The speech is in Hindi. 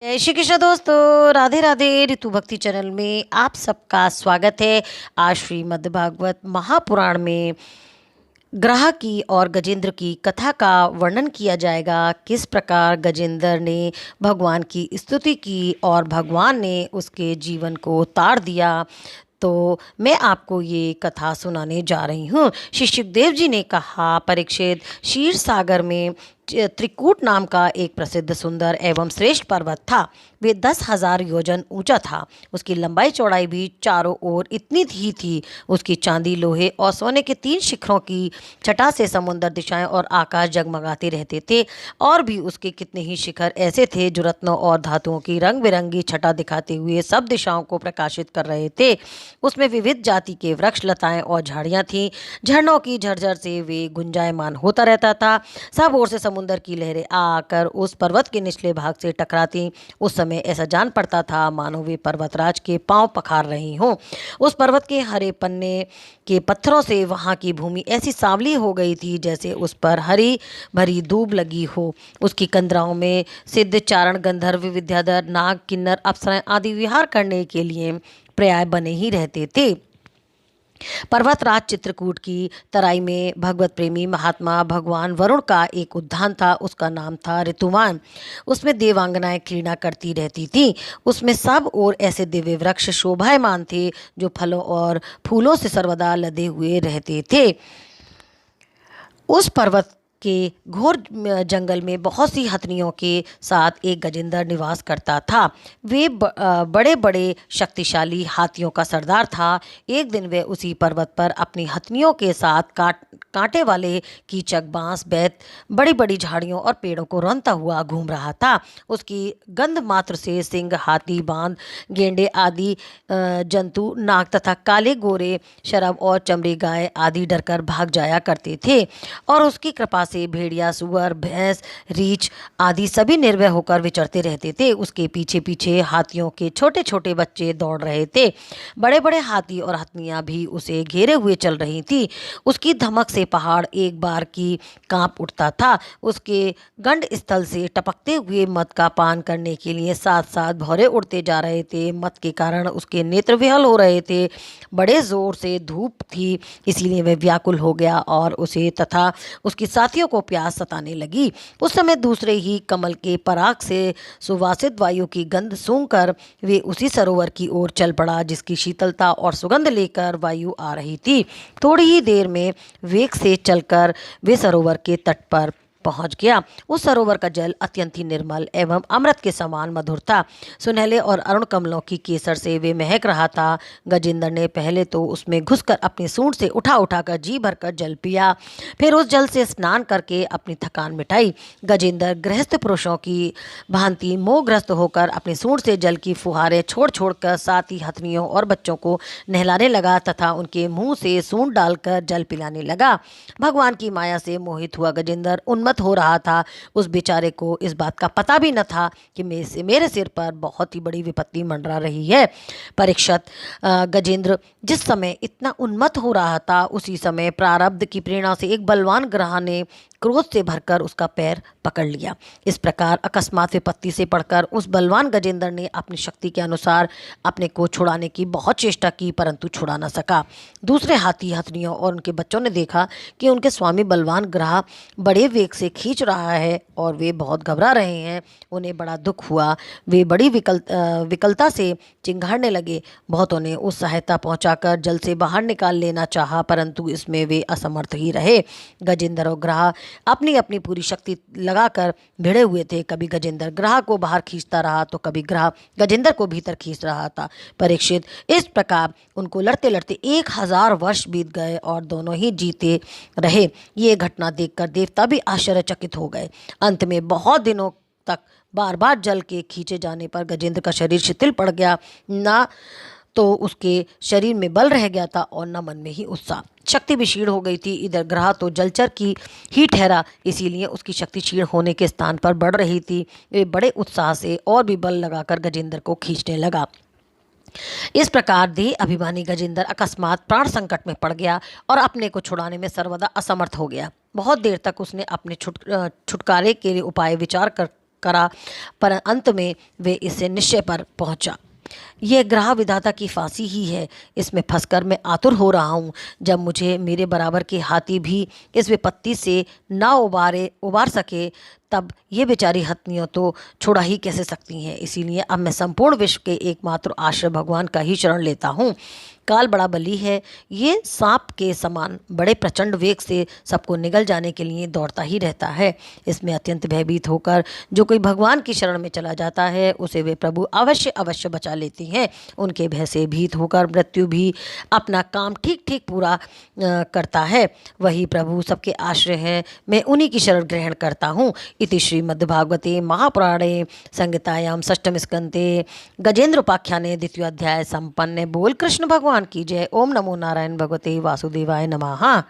जय श्री कृष्ण दोस्तों, राधे राधे। ऋतु भक्ति चैनल में आप सबका स्वागत है। आज श्रीमद् भागवत महापुराण में ग्रह की और गजेंद्र की कथा का वर्णन किया जाएगा। किस प्रकार गजेंद्र ने भगवान की स्तुति की और भगवान ने उसके जीवन को तार दिया। तो मैं आपको ये कथा सुनाने जा रही हूँ। श्री सुखदेव जी ने कहा, परीक्षित, क्षीर सागर में त्रिकूट नाम का एक प्रसिद्ध सुंदर एवं श्रेष्ठ पर्वत था। वे 10,000 योजन ऊंचा था। उसकी लंबाई चौड़ाई भी चारों ओर इतनी ही थी। उसकी चांदी, लोहे और सोने के 3 शिखरों की छटा से समुद्र, दिशाएं और आकाश जगमगाते रहते थे। और भी उसके कितने ही शिखर ऐसे थे जो रत्नों और धातुओं की रंग बिरंगी छटा दिखाते हुए सब दिशाओं को प्रकाशित कर रहे थे। उसमें विविध जाति के वृक्ष, लताएं और झाड़ियां थीं। झरनों की झरझर से वे गुंजायमान होता रहता था। सब ओर से समुद्र की लहरें आकर उस पर्वत के निचले भाग से टकराती। उस समय ऐसा जान पड़ता था मानो वे पर्वतराज के पांव पखार रही हों। उस पर्वत के हरे पन्ने के पत्थरों से वहां की भूमि ऐसी सांवली हो गई थी जैसे उस पर हरी भरी दूब लगी हो। उसकी कंदराओं में सिद्ध, चारण, गंधर्व, विद्याधर, नाग, किन्नर, अप्सराएं आदि विहार करने के लिए पर्याय बने ही रहते थे। पर्वतराज चित्रकूट की तराई में भगवत प्रेमी महात्मा भगवान वरुण का एक उद्यान था। उसका नाम था ऋतुमान। उसमें देवांगनाएं क्रीड़ा करती रहती थीं। उसमें सब और ऐसे दिव्य वृक्ष शोभायमान थे जो फलों और फूलों से सर्वदा लदे हुए रहते थे। उस पर्वत के घोर जंगल में बहुत सी हथनियों के साथ एक गजेंद्र निवास करता था। वे बड़े बड़े शक्तिशाली हाथियों का सरदार था। एक दिन वह उसी पर्वत पर अपनी हथनियों के साथ कांटे वाले कीचक, बांस, बैत, बड़ी बड़ी झाड़ियों और पेड़ों को रौंदता हुआ घूम रहा था। उसकी गंध मात्र से सिंह, हाथी, बांध, गेंडे आदि जंतु, नाग तथा काले गोरे शरभ और चमड़ी गाय आदि डरकर भाग जाया करते थे। और उसकी कृपा से भेड़िया, सुअर, भैंस, रीछ आदि सभी निर्भय होकर विचरते रहते थे। उसके पीछे पीछे हाथियों के छोटे छोटे बच्चे दौड़ रहे थे। बड़े बड़े हाथी और हथनियां भी उसे घेरे हुए चल रही थी। उसकी धमक से पहाड़ एक बार की कांप उठता था। उसके गंड स्थल से टपकते हुए मद का पान करने के लिए साथ साथ भौरे उड़ते जा रहे थे। मद के कारण उसके नेत्र विहल हो रहे थे। बड़े जोर से धूप थी, इसीलिए वह व्याकुल हो गया और उसे तथा उसके साथियों को प्यास सताने लगी। उस समय दूसरे ही कमल के पराग से सुवासित वायु की गंध सूंघकर वे उसी सरोवर की ओर चल पड़ा जिसकी शीतलता और सुगंध लेकर वायु आ रही थी। थोड़ी ही देर में वेग से चलकर वे सरोवर के तट पर पहुंच गया। उस सरोवर का जल अत्यंत ही निर्मल एवं अमृत के समान मधुर था। सुनहले और अरुण कमलों की केसर से वे महक रहा था। गजेंद्र ने पहले तो उसमें घुसकर अपनी सूंड से उठा उठाकर जी भरकर जल पिया। फिर उस जल से स्नान करके अपनी थकान मिटाई। गजेंद्र गृहस्थ पुरुषों की भांति मोहग्रस्त होकर अपनी सूंड से जल की फुहारें छोड़ छोड़कर साथ ही हथनियों और बच्चों को नहलाने लगा तथा उनके मुंह से सूंड डालकर जल पिलाने लगा। भगवान की माया से मोहित हुआ गजेंद्र उन्मत्त हो रहा था। उस बेचारे को इस बात का पता भी न था कि मेरे सिर पर बहुत ही बड़ी विपत्ति मंडरा रही है। परीक्षित, गजेंद्र जिस समय इतना उन्मत्त हो रहा था उसी समय प्रारब्ध की प्रेरणा से एक बलवान ग्रह ने क्रोध से भरकर उसका पैर पकड़ लिया। इस प्रकार अकस्मात विपत्ति से पड़कर उस बलवान गजेंद्र ने अपनी शक्ति के अनुसार अपने को छुड़ाने की बहुत चेष्टा की, परंतु छुड़ा न सका। दूसरे हाथी, हथनियों और उनके बच्चों ने देखा कि उनके स्वामी बलवान ग्रह बड़े वेग से खींच रहा है और वे बहुत घबरा रहे हैं। उन्हें बड़ा दुख हुआ। वे बड़ी विकलता से चिंघाड़ने लगे। बहुतों ने उस सहायता पहुंचाकर जल से बाहर निकाल लेना चाहा, परंतु इसमें वे असमर्थ ही रहे। गजेंद्र और ग्रह अपनी अपनी पूरी शक्ति लगाकर भिड़े हुए थे। कभी गजेंद्र ग्रह को बाहर खींचता रहा तो कभी ग्रह गजेंद्र को भीतर खींच रहा था। परीक्षित, इस प्रकार उनको लड़ते लड़ते 1000 वर्ष बीत गए और दोनों ही जीते रहे। ये घटना देखकर देवता भी आश्चर्यचकित हो गए। अंत में बहुत दिनों तक बार बार जल के खींचे जाने पर गजेंद्र का शरीर शिथिल पड़ गया। ना तो उसके शरीर में बल रह गया था और न मन में ही उत्साह। शक्ति भी क्षीण हो गई थी। इधर ग्रह तो जलचर की ही ठहरा, इसीलिए उसकी शक्ति क्षीण होने के स्थान पर बढ़ रही थी। वे बड़े उत्साह से और भी बल लगाकर गजेंद्र को खींचने लगा। इस प्रकार देह अभिमानी गजेंद्र अकस्मात प्राण संकट में पड़ गया और अपने को छुड़ाने में सर्वदा असमर्थ हो गया। बहुत देर तक उसने अपने छुटकारे के लिए उपाय विचार करा, पर अंत में वे इससे निश्चय पर पहुंचा। यह ग्रह विधाता की फांसी ही है। इसमें फंसकर मैं आतुर हो रहा हूँ। जब मुझे मेरे बराबर के हाथी भी इस विपत्ति से ना उबार सके, तब ये बेचारी हथनियाँ तो छुड़ा ही कैसे सकती हैं। इसीलिए अब मैं संपूर्ण विश्व के एकमात्र आश्रय भगवान का ही शरण लेता हूँ। काल बड़ा बली है। ये सांप के समान बड़े प्रचंड वेग से सबको निगल जाने के लिए दौड़ता ही रहता है। इसमें अत्यंत भयभीत होकर जो कोई भगवान की शरण में चला जाता है, उसे वे प्रभु अवश्य अवश्य बचा लेती हैं। उनके भय से भीत होकर मृत्यु भी अपना काम ठीक ठीक पूरा करता है। वही प्रभु सबके आश्रय हैं। मैं उन्हीं की शरण ग्रहण करता हूँ। इति श्रीमद्भागवते महापुराणे संहितायां षष्ठम स्कंदे गजेंद्र उपाख्याने द्वितीयोध्याय संपन्न। बोल कृष्ण भगवान की जय। ओम नमो नारायण भगवते वासुदेवाय नमः।